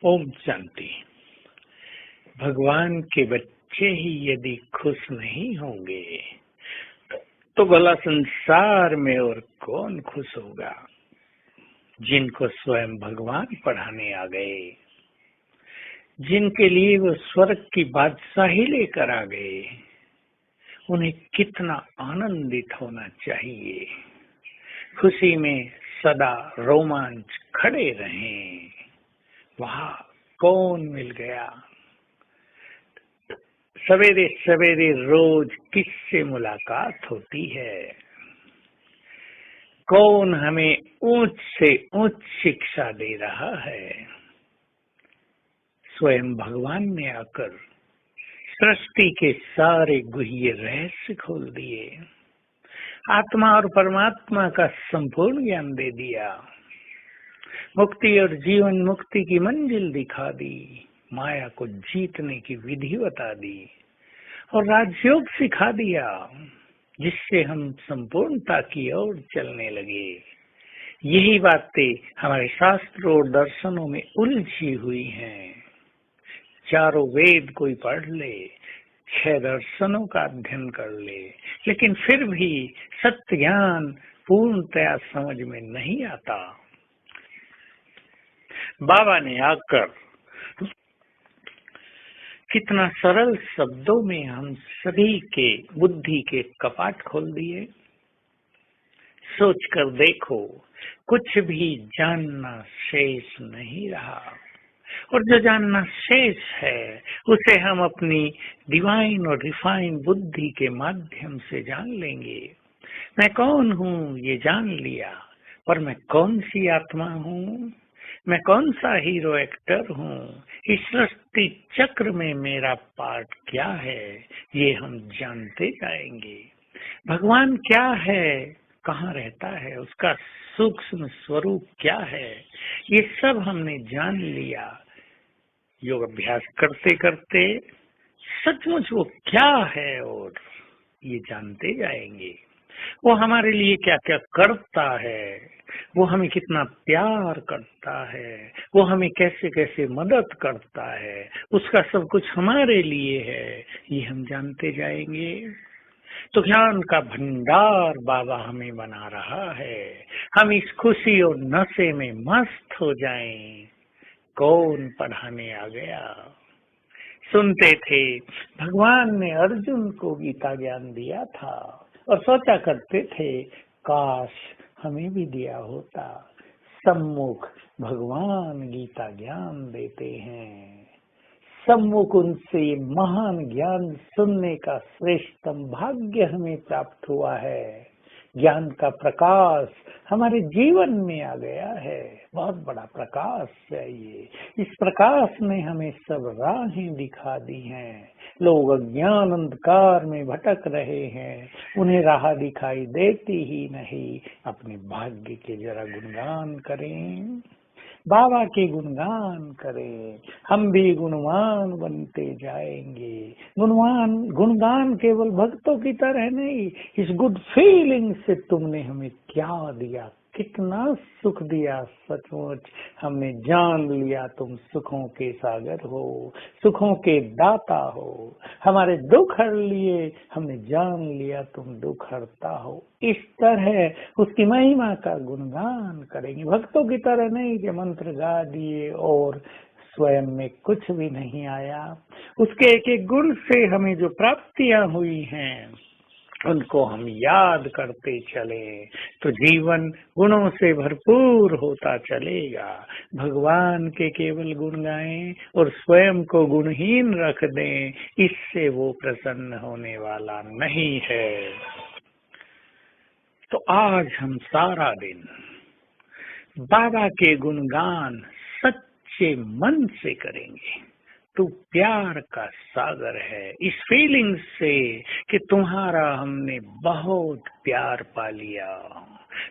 ओम शांति। भगवान के बच्चे ही यदि खुश नहीं होंगे तो भला संसार में और कौन खुश होगा। जिनको स्वयं भगवान पढ़ाने आ गए, जिनके लिए वो स्वर्ग की बादशाही लेकर आ गए, उन्हें कितना आनंदित होना चाहिए। खुशी में सदा रोमांच खड़े रहें। वहां कौन मिल गया। सवेरे सवेरे रोज किससे मुलाकात होती है। कौन हमें ऊंच से ऊंच शिक्षा दे रहा है। स्वयं भगवान ने आकर सृष्टि के सारे गुह्य रहस्य खोल दिए। आत्मा और परमात्मा का संपूर्ण ज्ञान दे दिया। मुक्ति और जीवन मुक्ति की मंजिल दिखा दी। माया को जीतने की विधि बता दी और राजयोग सिखा दिया, जिससे हम संपूर्णता की ओर चलने लगे। यही बातें हमारे शास्त्रों और दर्शनों में उलझी हुई हैं। चारों वेद कोई पढ़ ले, 6 दर्शनों का अध्ययन कर ले, लेकिन फिर भी सत्य ज्ञान पूर्णतया समझ में नहीं आता। बाबा ने आकर कितना सरल शब्दों में हम सभी के बुद्धि के कपाट खोल दिए। सोच कर देखो, कुछ भी जानना शेष नहीं रहा, और जो जानना शेष है उसे हम अपनी डिवाइन और रिफाइन बुद्धि के माध्यम से जान लेंगे। मैं कौन हूँ ये जान लिया, पर मैं कौन सी आत्मा हूँ, मैं कौन सा हीरो एक्टर हूँ, इस सृष्टि चक्र में मेरा पार्ट क्या है, ये हम जानते जाएंगे। भगवान क्या है, कहाँ रहता है, उसका सूक्ष्म स्वरूप क्या है, ये सब हमने जान लिया। योग अभ्यास करते करते सचमुच वो क्या है और ये जानते जाएंगे। वो हमारे लिए क्या क्या करता है, वो हमें कितना प्यार करता है, वो हमें कैसे कैसे मदद करता है, उसका सब कुछ हमारे लिए है, ये हम जानते जाएंगे। तो ज्ञान का भंडार बाबा हमें बना रहा है। हम इस खुशी और नशे में मस्त हो जाएं। कौन पढ़ाने आ गया। सुनते थे भगवान ने अर्जुन को गीता ज्ञान दिया था और सोचा करते थे काश हमें भी दिया होता। सम्मुख भगवान गीता ज्ञान देते हैं। सम्मुख उनसे महान ज्ञान सुनने का श्रेष्ठतम भाग्य हमें प्राप्त हुआ है। ज्ञान का प्रकाश हमारे जीवन में आ गया है। बहुत बड़ा प्रकाश है ये। इस प्रकाश ने हमें सब राहें दिखा दी हैं। लोग अज्ञान अंधकार में भटक रहे हैं, उन्हें राह दिखाई देती ही नहीं। अपने भाग्य के जरा गुणगान करें, बाबा के गुणगान करें, हम भी गुणवान बनते जाएंगे। गुणगान केवल भक्तों की तरह नहीं, इस गुड फीलिंग से तुमने हमें क्या दिया, कितना सुख दिया। सचमुच हमने जान लिया तुम सुखों के सागर हो, सुखों के दाता हो। हमारे दुख हर लिए हमने जान लिया तुम दुख हरता हो। इस तरह उसकी महिमा का गुणगान करेंगे, भक्तों की तरह नहीं कि मंत्र गा दिए और स्वयं में कुछ भी नहीं आया। उसके एक एक गुण से हमें जो प्राप्तियां हुई हैं उनको हम याद करते चले तो जीवन गुणों से भरपूर होता चलेगा। भगवान के केवल गुण गाएं और स्वयं को गुणहीन रख दें, इससे वो प्रसन्न होने वाला नहीं है। तो आज हम सारा दिन बाबा के गुणगान सच्चे मन से करेंगे। तू प्यार का सागर है, इस फीलिंग से कि तुम्हारा हमने बहुत प्यार पा लिया।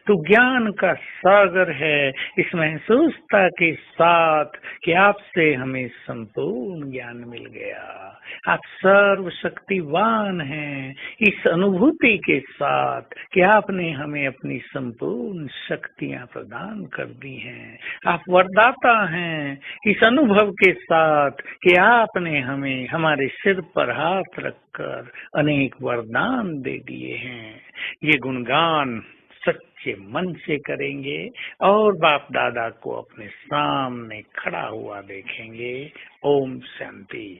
तू ज्ञान का सागर है, इस महसूसता के साथ कि आपसे हमें संपूर्ण ज्ञान मिल गया। आप सर्वशक्तिवान हैं, इस अनुभूति के साथ कि आपने हमें अपनी संपूर्ण शक्तियां प्रदान कर दी हैं। आप वरदाता हैं, इस अनुभव के साथ कि आपने हमें हमारे सिर पर हाथ रखकर अनेक वरदान दे दिए हैं। ये गुणगान सच्चे मन से करेंगे और बाप दादा को अपने सामने खड़ा हुआ देखेंगे। ओम शांति।